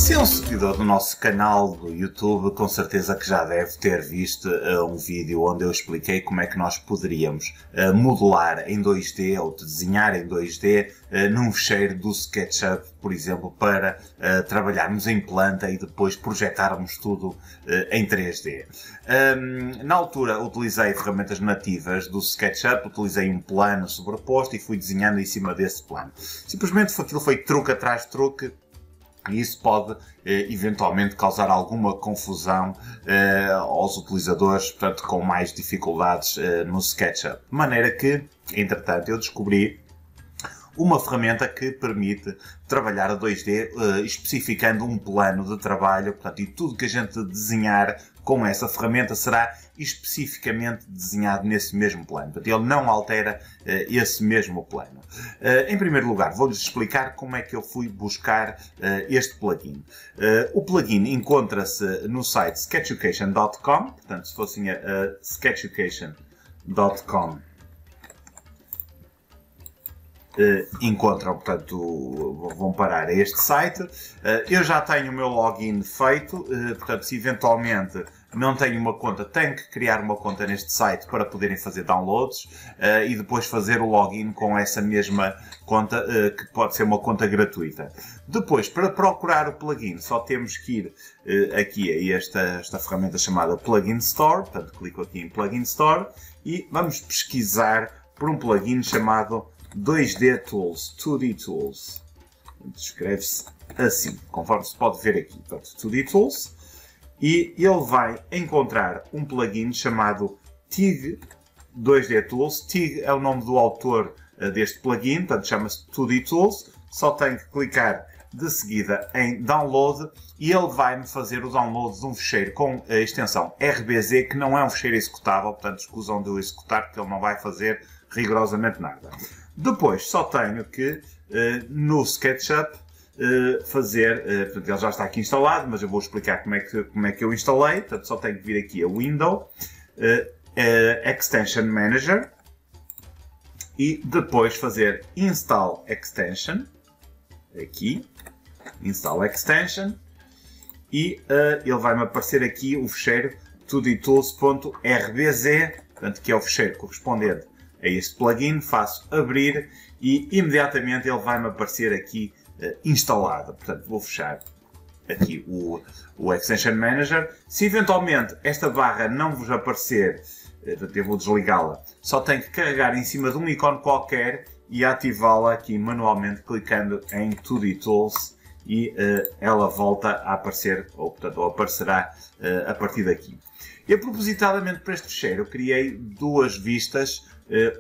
Se é um seguidor do nosso canal do YouTube, com certeza que já deve ter visto um vídeo onde eu expliquei como é que nós poderíamos modelar em 2D ou desenhar em 2D num fecheiro do SketchUp, por exemplo, para trabalharmos em planta e depois projetarmos tudo em 3D. Na altura utilizei ferramentas nativas do SketchUp, utilizei um plano sobreposto e fui desenhando em cima desse plano. Simplesmente aquilo foi truque atrás de truque. E isso pode, eventualmente, causar alguma confusão aos utilizadores, portanto, com mais dificuldades no SketchUp. De maneira que, entretanto, eu descobri uma ferramenta que permite trabalhar a 2D, especificando um plano de trabalho, portanto, e tudo que a gente desenhar com essa ferramenta será especificamente desenhado nesse mesmo plano. Portanto, ele não altera esse mesmo plano. Em primeiro lugar, vou-lhes explicar como é que eu fui buscar este plugin. O plugin encontra-se no site sketchucation.com, portanto, se fossem a sketchucation.com, encontram, portanto, vão parar a este site. Eu já tenho o meu login feito, portanto, se eventualmente não tenho uma conta, tenho que criar uma conta neste site para poderem fazer downloads e depois fazer o login com essa mesma conta, que pode ser uma conta gratuita. Depois, para procurar o plugin, só temos que ir aqui a esta ferramenta chamada Plugin Store, portanto, clico aqui em Plugin Store e vamos pesquisar por um plugin chamado 2D Tools, 2D Tools. Escreve-se assim, conforme se pode ver aqui. Portanto, 2D Tools. E ele vai encontrar um plugin chamado TIG 2D Tools. TIG é o nome do autor deste plugin, portanto chama-se 2D Tools. Só tenho que clicar de seguida em Download e ele vai-me fazer o download de um fecheiro com a extensão RBZ, que não é um fecheiro executável, portanto escusam de o executar porque ele não vai fazer rigorosamente nada. Depois só tenho que, no SketchUp, portanto ele já está aqui instalado, mas eu vou explicar como é que eu instalei. Portanto só tenho que vir aqui a Window, Extension Manager, e depois fazer Install Extension, aqui, Install Extension, e ele vai-me aparecer aqui o fecheiro 2dtools.rbz, portanto que é o fecheiro correspondente a este plugin. Faço abrir e imediatamente ele vai-me aparecer aqui instalado. Portanto, vou fechar aqui o Extension Manager. Se eventualmente esta barra não vos aparecer, eu vou desligá-la. Só tenho que carregar em cima de um ícone qualquer e ativá-la aqui manualmente, clicando em 2D Tools, e ela volta a aparecer, portanto, aparecerá a partir daqui. Eu, propositadamente para este fecheiro, eu criei duas vistas.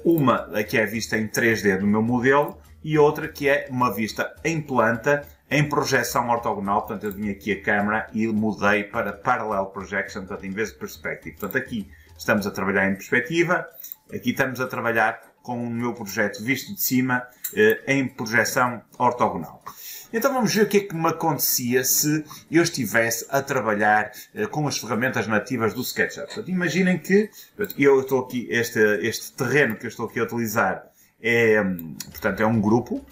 Uma que é a vista em 3D do meu modelo e outra que é uma vista em planta, em projeção ortogonal. Portanto, eu vim aqui a câmera e mudei para Parallel Projection, portanto, em vez de Perspective. Portanto, aqui estamos a trabalhar em perspectiva, aqui estamos a trabalhar com o meu projeto visto de cima em projeção ortogonal. Então vamos ver o que é que me acontecia se eu estivesse a trabalhar com as ferramentas nativas do SketchUp. Portanto, imaginem que eu estou aqui, este terreno que eu estou aqui a utilizar portanto, é um grupo.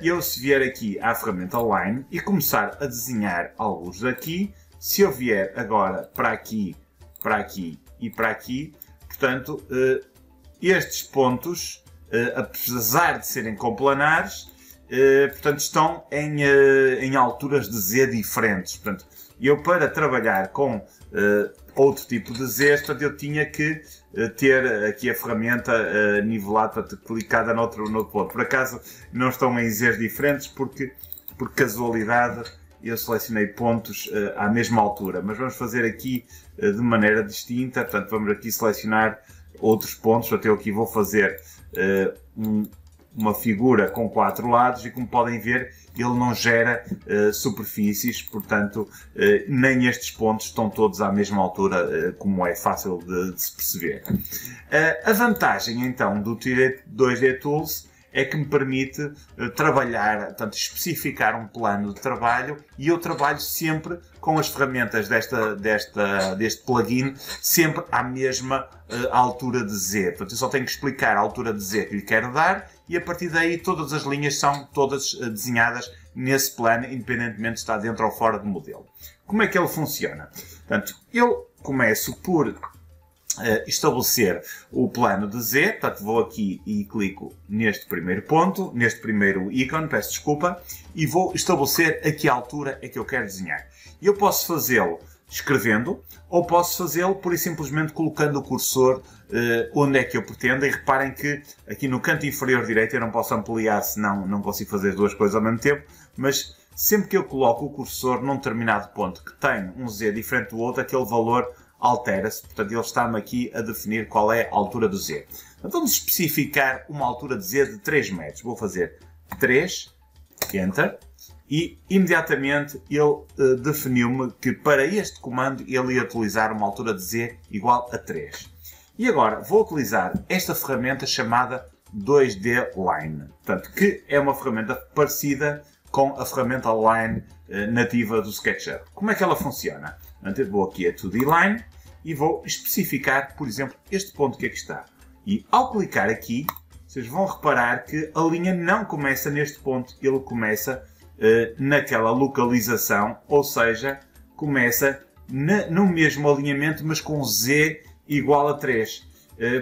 Eu, se vier aqui à ferramenta Line e começar a desenhar alguns daqui, se eu vier agora para aqui e para aqui, portanto, estes pontos, apesar de serem complanares, portanto, estão em alturas de Z diferentes. Portanto, eu, para trabalhar com outro tipo de Z, portanto, eu tinha que ter aqui a ferramenta nivelada, portanto, clicada noutro ponto. Por acaso não estão em Zs diferentes porque, por casualidade, eu selecionei pontos à mesma altura. Mas vamos fazer aqui de maneira distinta. Portanto, vamos aqui selecionar outros pontos. Portanto, eu aqui vou fazer uma figura com 4 lados e, como podem ver, ele não gera superfícies, portanto, nem estes pontos estão todos à mesma altura, como é fácil de se perceber. A vantagem, então, do 2D Tools é que me permite trabalhar, portanto, especificar um plano de trabalho, e eu trabalho sempre com as ferramentas deste plugin, sempre à mesma altura de Z. Portanto, eu só tenho que explicar a altura de Z que lhe quero dar, e a partir daí todas as linhas são todas desenhadas nesse plano, independentemente de estar dentro ou fora do modelo. Como é que ele funciona? Portanto, eu começo por estabelecer o plano de Z, portanto vou aqui e clico neste primeiro ponto, neste primeiro ícone, peço desculpa, e vou estabelecer a que altura é que eu quero desenhar. Eu posso fazê-lo escrevendo, ou posso fazê-lo por e simplesmente colocando o cursor onde é que eu pretendo, e reparem que aqui no canto inferior direito eu não posso ampliar, senão não consigo fazer as duas coisas ao mesmo tempo, mas sempre que eu coloco o cursor num determinado ponto que tem um Z diferente do outro, aquele valor altera-se, portanto ele está-me aqui a definir qual é a altura do Z. Então, vamos especificar uma altura de Z de 3 metros. Vou fazer 3, Enter, e imediatamente ele definiu-me que para este comando ele ia utilizar uma altura de Z igual a 3. E agora vou utilizar esta ferramenta chamada 2D Line, portanto, que é uma ferramenta parecida com a ferramenta Line nativa do SketchUp. Como é que ela funciona? Portanto, eu vou aqui a 2D Line e vou especificar, por exemplo, este ponto que aqui está. E ao clicar aqui, vocês vão reparar que a linha não começa neste ponto, ele começa naquela localização, ou seja, começa no mesmo alinhamento, mas com Z igual a 3.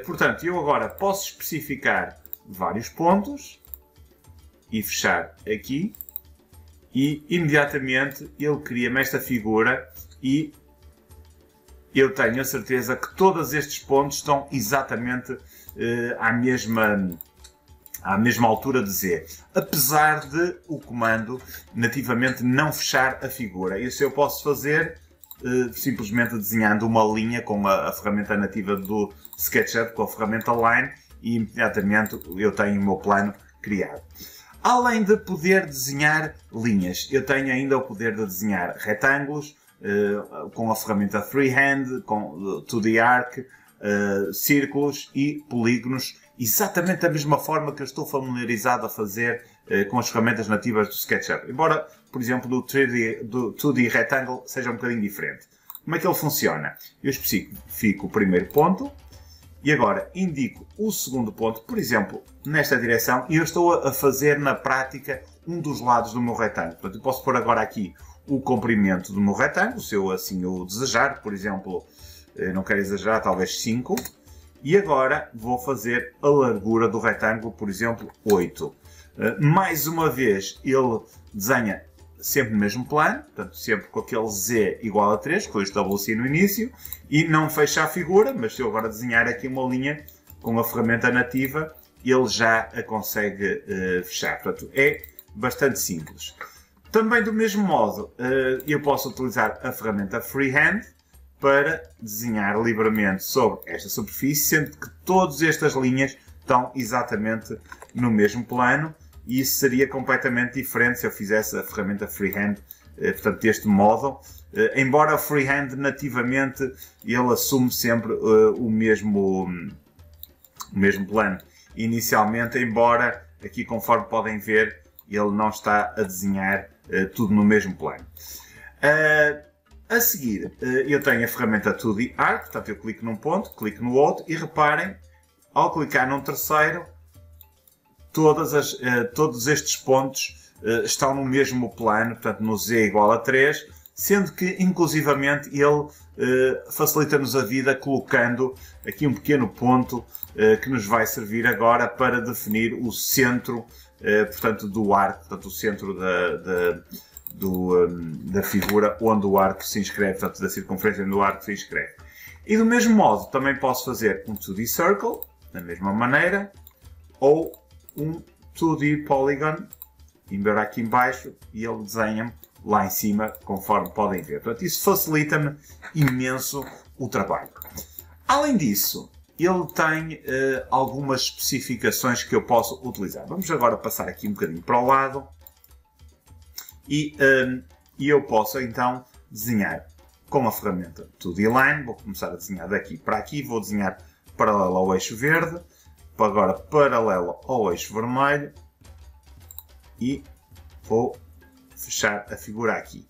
Portanto, eu agora posso especificar vários pontos e fechar aqui, e imediatamente ele cria-me esta figura e eu tenho a certeza que todos estes pontos estão exatamente à mesma altura de Z, apesar de o comando nativamente não fechar a figura. Isso eu posso fazer simplesmente desenhando uma linha com a ferramenta nativa do SketchUp, com a ferramenta Line, e imediatamente eu tenho o meu plano criado. Além de poder desenhar linhas, eu tenho ainda o poder de desenhar retângulos com a ferramenta Freehand, com 2D Arc, círculos e polígonos, exatamente da mesma forma que eu estou familiarizado a fazer com as ferramentas nativas do SketchUp. Embora, por exemplo, do 2D Rectangle seja um bocadinho diferente. Como é que ele funciona? Eu especifico o primeiro ponto e agora indico o segundo ponto, por exemplo, nesta direção, e eu estou a fazer na prática um dos lados do meu retângulo. Portanto, eu posso pôr agora aqui o comprimento do meu retângulo, se eu assim o desejar, por exemplo, não quero exagerar, talvez 5. E agora vou fazer a largura do retângulo, por exemplo, 8. Mais uma vez, ele desenha sempre no mesmo plano, portanto, sempre com aquele Z igual a 3, que eu estabeleci no início, e não fecha a figura, mas se eu agora desenhar aqui uma linha com a ferramenta nativa, ele já a consegue fechar. Portanto, é bastante simples. Também do mesmo modo, eu posso utilizar a ferramenta Freehand para desenhar livremente sobre esta superfície, sendo que todas estas linhas estão exatamente no mesmo plano, e isso seria completamente diferente se eu fizesse a ferramenta Freehand, portanto, deste modo. Embora o Freehand nativamente ele assume sempre o mesmo plano inicialmente, embora aqui, conforme podem ver, ele não está a desenhar tudo no mesmo plano. A seguir, eu tenho a ferramenta 2D Arc, portanto eu clico num ponto, clico no outro, e reparem, ao clicar num terceiro, todos estes pontos estão no mesmo plano, portanto no Z igual a 3, sendo que inclusivamente ele facilita-nos a vida colocando aqui um pequeno ponto que nos vai servir agora para definir o centro, portanto, do arco, portanto o centro da figura onde o arco se inscreve, portanto da circunferência onde o arco se inscreve. E do mesmo modo também posso fazer um 2D Circle, da mesma maneira, ou um 2D Polygon, embora aqui em baixo, e ele desenha-me lá em cima, conforme podem ver. Portanto, isso facilita-me imenso o trabalho. Além disso, ele tem algumas especificações que eu posso utilizar. Vamos agora passar aqui um bocadinho para o lado. E eu posso então desenhar com a ferramenta 2D Line. Vou começar a desenhar daqui para aqui. Vou desenhar paralelo ao eixo verde. Agora paralelo ao eixo vermelho. E vou fechar a figura aqui.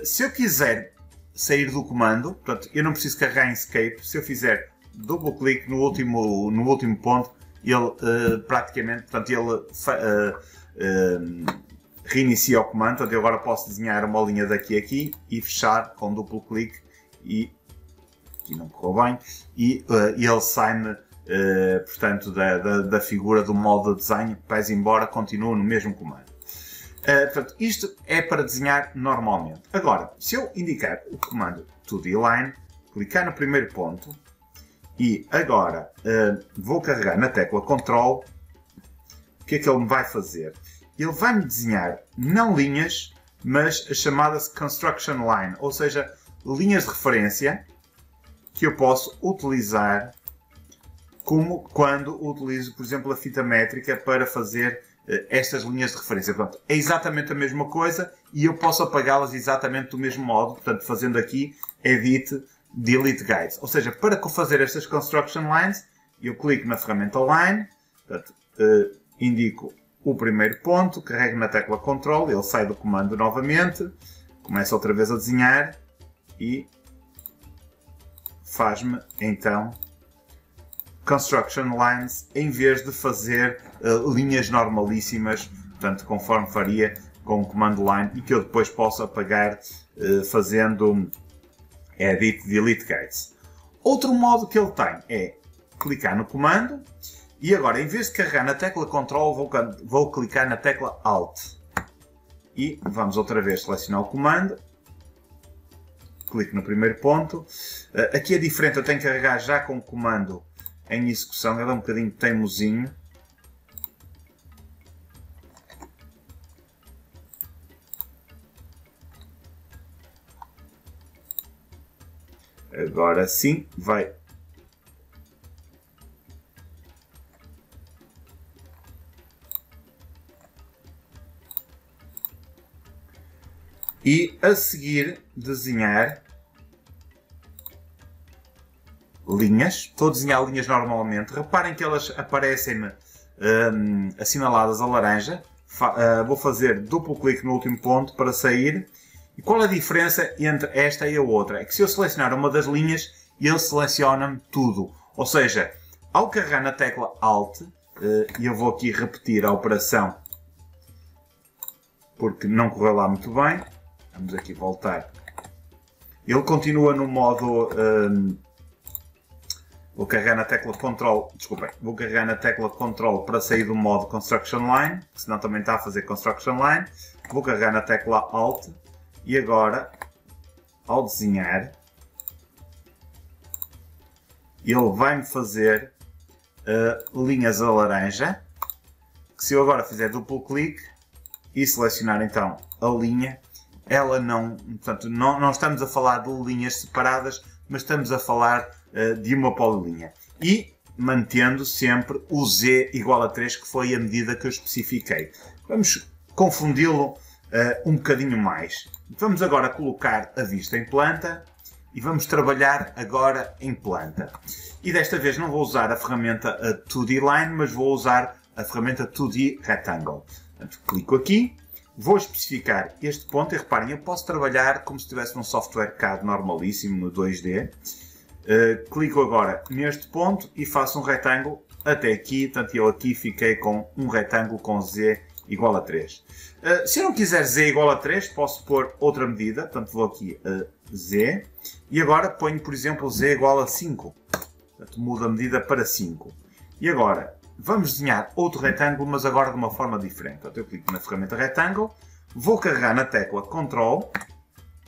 Se eu quiser sair do comando, portanto, eu não preciso carregar em Escape. Se eu fizer duplo clique no último ponto, ele praticamente, portanto, ele reinicia o comando. Portanto, eu agora posso desenhar uma linha daqui a aqui e fechar com duplo clique e aqui não correu bem e ele sai-me portanto da figura do modo de desenho, pese embora continue no mesmo comando. Portanto, isto é para desenhar normalmente. Agora, se eu indicar o comando 2D Line, clicar no primeiro ponto e agora vou carregar na tecla Ctrl, o que é que ele me vai fazer? Ele vai-me desenhar não linhas, mas as chamadas Construction Line, ou seja, linhas de referência que eu posso utilizar como quando utilizo, por exemplo, a fita métrica para fazer estas linhas de referência. Portanto, é exatamente a mesma coisa e eu posso apagá-las exatamente do mesmo modo, portanto, fazendo aqui Edit Delete Guides. Ou seja, para fazer estas Construction Lines, eu clico na ferramenta Line, portanto, indico o primeiro ponto, carrego na tecla Ctrl, ele sai do comando novamente, começa outra vez a desenhar e faz-me então Construction Lines em vez de fazer linhas normalíssimas, portanto, conforme faria com o comando Line e que eu depois posso apagar fazendo Edit Delete Guides. Outro modo que ele tem é clicar no comando e agora, em vez de carregar na tecla Ctrl, vou clicar na tecla Alt. E vamos outra vez selecionar o comando. Clico no primeiro ponto. Aqui é diferente, eu tenho que carregar já com o comando em execução. Ele é um bocadinho teimosinho. Agora sim, vai. E a seguir desenhar linhas. Estou a desenhar linhas normalmente. Reparem que elas aparecem-me assinaladas a laranja. Vou fazer duplo clique no último ponto para sair. E qual a diferença entre esta e a outra? É que se eu selecionar uma das linhas, ele seleciona-me tudo. Ou seja, ao carregar na tecla Alt, e eu vou aqui repetir a operação porque não correu lá muito bem. Vamos aqui voltar. Ele continua no modo... vou carregar na tecla Ctrl... Desculpem. Vou carregar na tecla Ctrl para sair do modo Construction Line. Senão também está a fazer Construction Line. Vou carregar na tecla Alt. E agora, ao desenhar, ele vai-me fazer linhas a laranja. Que se eu agora fizer duplo clique e selecionar então a linha, ela não, portanto, não estamos a falar de linhas separadas, mas estamos a falar de uma polilinha. E mantendo sempre o Z igual a 3, que foi a medida que eu especifiquei. Vamos confundi-lo um bocadinho mais. Vamos agora colocar a vista em planta e vamos trabalhar agora em planta. E desta vez não vou usar a ferramenta 2D Line, mas vou usar a ferramenta 2D Rectangle. Portanto, clico aqui. Vou especificar este ponto e reparem, eu posso trabalhar como se estivesse num software CAD normalíssimo, no 2D. Clico agora neste ponto e faço um retângulo até aqui. Portanto, eu aqui fiquei com um retângulo com Z igual a 3. Se eu não quiser Z igual a 3, posso pôr outra medida. Portanto, vou aqui a Z e agora ponho, por exemplo, Z igual a 5. Portanto, mudo a medida para 5. E agora... vamos desenhar outro retângulo, mas agora de uma forma diferente. Portanto, eu clico na ferramenta Rectangle, vou carregar na tecla Ctrl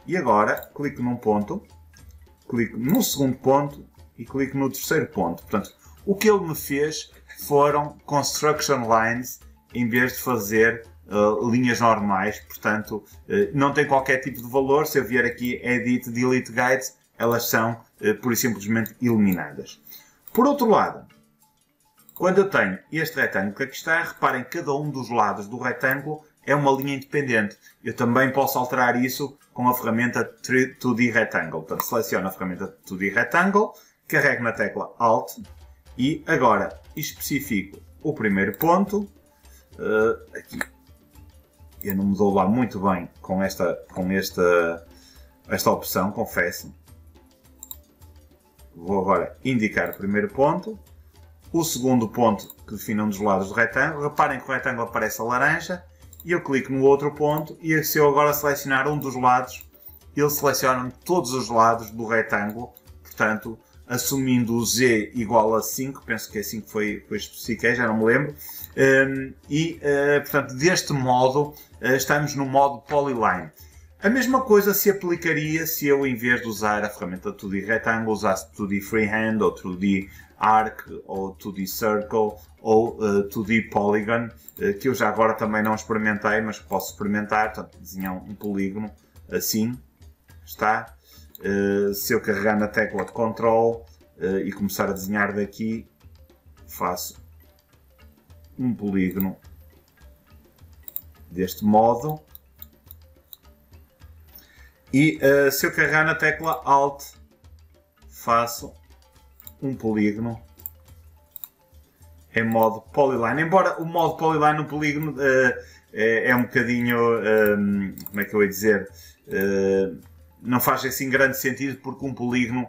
e agora clico num ponto, clico no segundo ponto e clico no terceiro ponto. Portanto, o que ele me fez foram Construction Lines em vez de fazer linhas normais. Portanto, não tem qualquer tipo de valor. Se eu vier aqui Edit Delete Guides, elas são pura e simplesmente eliminadas. Por outro lado, quando eu tenho este retângulo que aqui está, reparem que cada um dos lados do retângulo é uma linha independente. Eu também posso alterar isso com a ferramenta 2D Rectangle. Portanto, seleciono a ferramenta 2D Rectangle, carrego na tecla Alt e agora especifico o primeiro ponto. Aqui eu não me dou lá muito bem com esta opção, confesso. Vou agora indicar o primeiro ponto. O segundo ponto que define um dos lados do retângulo. Reparem que o retângulo aparece a laranja e eu clico no outro ponto e se eu agora selecionar um dos lados, ele seleciona todos os lados do retângulo, portanto, assumindo o Z igual a 5, penso que é 5 foi especifiquei, já não me lembro, portanto, deste modo, estamos no modo Polyline. A mesma coisa se aplicaria se eu, em vez de usar a ferramenta 2D Rectangle, usasse 2D Freehand, ou 2D Arc, ou 2D Circle, ou 2D Polygon, que eu já agora também não experimentei, mas posso experimentar. Portanto, desenhar um polígono assim, está. Se eu carregar na tecla de Ctrl e começar a desenhar daqui, faço um polígono deste modo. E se eu carregar na tecla Alt, faço um polígono em modo Polyline. Embora o modo Polyline no polígono é um bocadinho, como é que eu ia dizer, não faz assim grande sentido, porque um polígono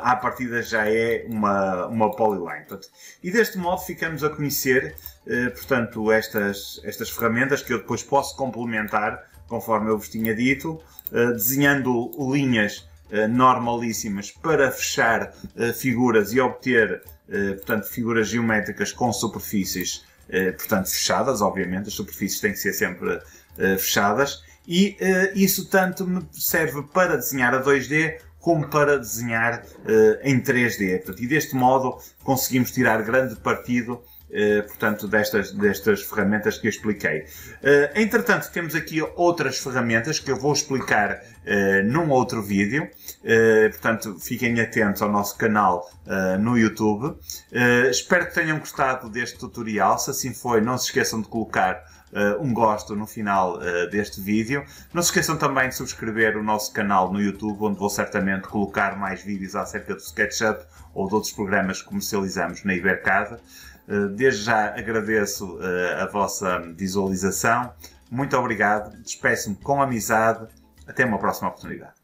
à partida já é uma Polyline. Portanto, e deste modo ficamos a conhecer, portanto, estas ferramentas que eu depois posso complementar, conforme eu vos tinha dito, desenhando linhas normalíssimas para fechar figuras e obter, portanto, figuras geométricas com superfícies, portanto, fechadas, obviamente, as superfícies têm que ser sempre fechadas, e isso tanto me serve para desenhar a 2D como para desenhar em 3D. Portanto, e deste modo conseguimos tirar grande partido, portanto, destas ferramentas que eu expliquei. Entretanto, temos aqui outras ferramentas que eu vou explicar num outro vídeo. Portanto, fiquem atentos ao nosso canal no YouTube. Espero que tenham gostado deste tutorial. Se assim foi, não se esqueçam de colocar um gosto no final deste vídeo. Não se esqueçam também de subscrever o nosso canal no YouTube, onde vou certamente colocar mais vídeos acerca do SketchUp ou de outros programas que comercializamos na Ibercad. Desde já agradeço a vossa visualização. Muito obrigado. Despeço-me com amizade. Até uma próxima oportunidade.